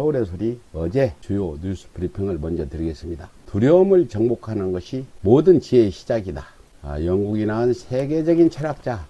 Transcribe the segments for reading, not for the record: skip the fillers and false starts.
서울의 소리 어제 주요 뉴스 브리핑을 먼저 드리겠습니다. 두려움을 정복하는 것이 모든 지혜의 시작이다. 영국이 낳은 세계적인 철학자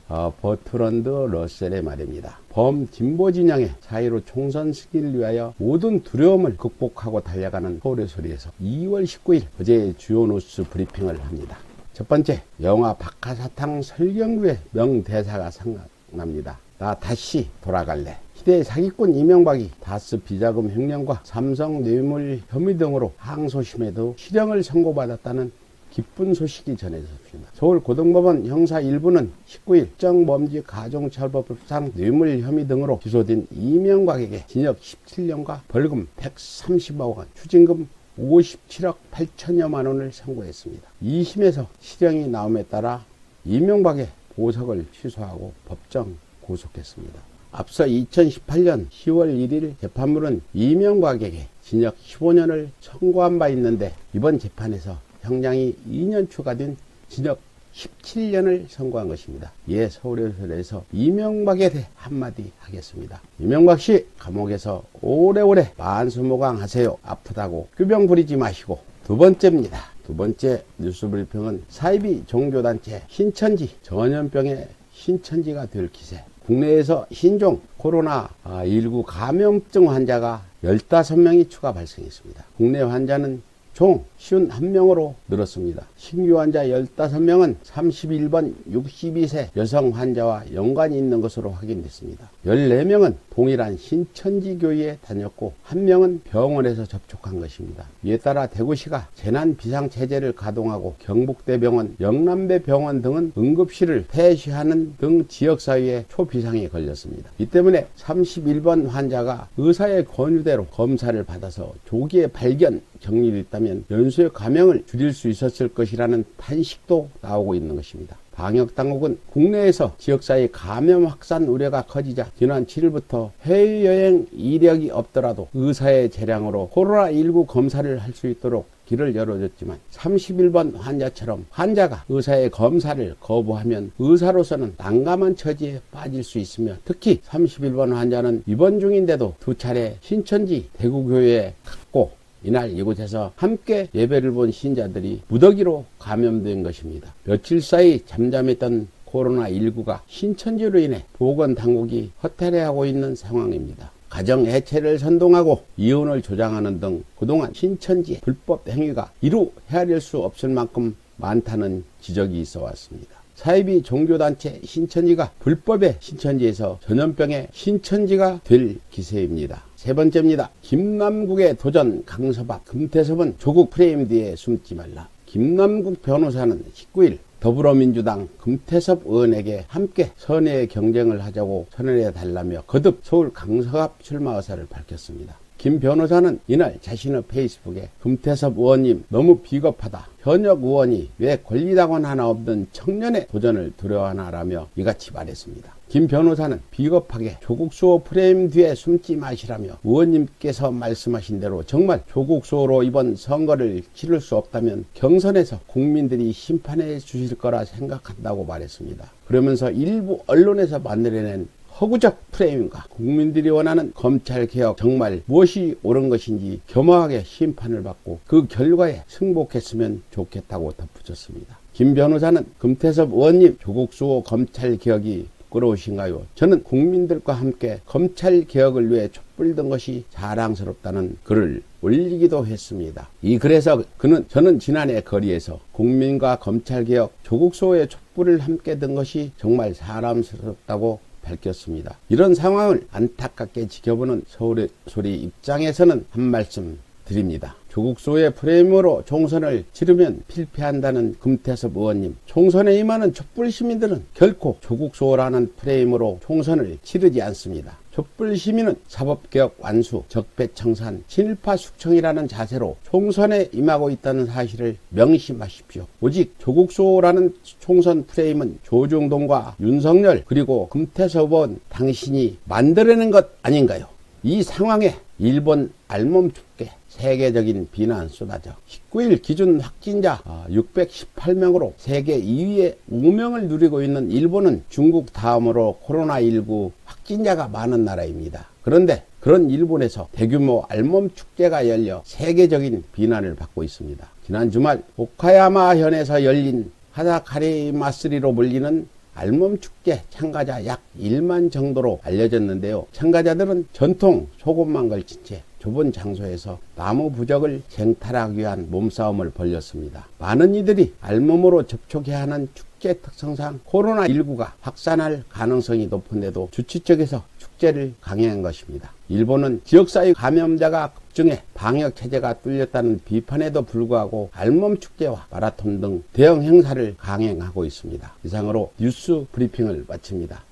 버트런드 러셀의 말입니다. 범진보 진영의 자유로 총선 승리를 위하여 모든 두려움을 극복하고 달려가는 서울의 소리에서 2월 19일 어제의 주요 뉴스 브리핑을 합니다. 첫 번째, 영화 박하사탕 설경구의 명대사가 생각납니다. 나 다시 돌아갈래. 시대의 사기꾼 이명박이 다스 비자금 횡령과 삼성 뇌물 혐의 등으로 항소심에도 실형을 선고받았다는 기쁜 소식이 전해졌습니다. 서울고등법원 형사 1부는 19일 특정범죄 가중처벌법상 뇌물 혐의 등으로 기소된 이명박에게 징역 17년과 벌금 130억 원, 추징금 57억 8천여만 원을 선고했습니다. 2심에서 실형이 나옴에 따라 이명박의 보석을 취소하고 법정 구속했습니다. 앞서 2018년 10월 1일 재판부는 이명박에게 징역 15년을 선고한 바 있는데 이번 재판에서 형량이 2년 추가된 징역 17년을 선고한 것입니다. 이에 서울에서 이명박에 대해 한마디 하겠습니다. 이명박 씨, 감옥에서 오래오래 만수무강하세요. 아프다고 꾀병 부리지 마시고. 두 번째입니다. 두 번째 뉴스 브리핑은 사이비 종교단체 신천지 전염병의 신천지가 될 기세. 국내에서 신종 코로나19 감염증 환자가 15명이 추가 발생했습니다. 국내 환자는 총 51명으로 늘었습니다. 신규 환자 15명은 31번 62세 여성 환자와 연관이 있는 것으로 확인됐습니다. 14명은 동일한 신천지 교회에 다녔고 1명은 병원에서 접촉한 것입니다. 이에 따라 대구시가 재난비상체제를 가동하고 경북대병원, 영남대병원 등은 응급실을 폐쇄하는 등 지역사회에 초비상이 걸렸습니다. 이 때문에 31번 환자가 의사의 권유대로 검사를 받아서 조기에 발견, 격리됐다면 연쇄 감염을 줄일 수 있었을 것이라는 탄식도 나오고 있는 것입니다. 방역당국은 국내에서 지역사회 감염 확산 우려가 커지자 지난 7일부터 해외여행 이력이 없더라도 의사의 재량으로 코로나19 검사를 할 수 있도록 길을 열어줬지만 31번 환자처럼 환자가 의사의 검사를 거부하면 의사로서는 난감한 처지에 빠질 수 있으며 특히 31번 환자는 입원 중인데도 2차례 신천지 대구교회에 갔고 이날 이곳에서 함께 예배를 본 신자들이 무더기로 감염된 것입니다. 며칠 사이 잠잠했던 코로나19가 신천지로 인해 보건당국이 허탈해하고 있는 상황입니다. 가정 해체를 선동하고 이혼을 조장하는 등 그동안 신천지의 불법 행위가 이루 헤아릴 수 없을 만큼 많다는 지적이 있어 왔습니다. 사이비 종교단체 신천지가 불법의 신천지에서 전염병의 신천지가 될 기세입니다. 세 번째입니다. 김남국의 도전 강서박 금태섭은 조국 프레임 뒤에 숨지 말라. 김남국 변호사는 19일 더불어민주당 금태섭 의원에게 함께 선의의 경쟁을 하자고 선언해달라며 거듭 서울 강서갑 출마 의사를 밝혔습니다. 김 변호사는 이날 자신의 페이스북에 금태섭 의원님 너무 비겁하다. 현역 의원이 왜 권리당원 하나 없는 청년의 도전을 두려워하나라며 이같이 말했습니다. 김 변호사는 비겁하게 조국 수호 프레임 뒤에 숨지 마시라며 의원님께서 말씀하신 대로 정말 조국 수호로 이번 선거를 치를 수 없다면 경선에서 국민들이 심판해 주실 거라 생각한다고 말했습니다. 그러면서 일부 언론에서 만들어낸 허구적 프레임과 국민들이 원하는 검찰개혁 정말 무엇이 옳은 것인지 겸허하게 심판을 받고 그 결과에 승복했으면 좋겠다고 덧붙였습니다. 김 변호사는 금태섭 의원님 조국 수호 검찰개혁이 부끄러우신가요? 저는 국민들과 함께 검찰개혁을 위해 촛불 든 것이 자랑스럽다는 글을 올리기도 했습니다. 이 글에서 저는 지난해 거리에서 국민과 검찰개혁 조국 수호의 촛불을 함께 든 것이 정말 사람스럽다고 밝혔습니다. 이런 상황을 안타깝게 지켜보는 서울의 소리 입장에서는 한 말씀 드립니다. 조국 수호의 프레임으로 총선을 치르면 필패한다는 금태섭 의원님, 총선에 임하는 촛불 시민들은 결코 조국 수호라는 프레임으로 총선을 치르지 않습니다. 촛불 시민은 사법개혁 완수, 적폐청산, 친일파 숙청이라는 자세로 총선에 임하고 있다는 사실을 명심하십시오. 오직 조국 수호라는 총선 프레임은 조중동과 윤석열 그리고 금태섭 의원 당신이 만들어낸 것 아닌가요? 이 상황에 일본 알몸 춥게 세계적인 비난 쏟아져 19일 기준 확진자 618명으로 세계 2위의 우명을 누리고 있는 일본은 중국 다음으로 코로나19 확진자가 많은 나라입니다. 그런데 그런 일본에서 대규모 알몸 축제가 열려 세계적인 비난을 받고 있습니다. 지난 주말 오카야마현에서 열린 하다카리 마쓰리로 불리는 알몸 축제 참가자 약 1만 정도로 알려졌는데요. 참가자들은 전통 속옷만 걸친 채 좁은 장소에서 나무 부적을 쟁탈하기 위한 몸싸움을 벌였습니다. 많은 이들이 알몸으로 접촉해야 하는 축제 특성상 코로나19가 확산할 가능성이 높은데도 주최 측에서 축제를 강행한 것입니다. 일본은 지역사회 감염자가 급증해 방역체제가 뚫렸다는 비판에도 불구하고 알몸 축제와 마라톤 등 대형 행사를 강행하고 있습니다. 이상으로 뉴스 브리핑을 마칩니다.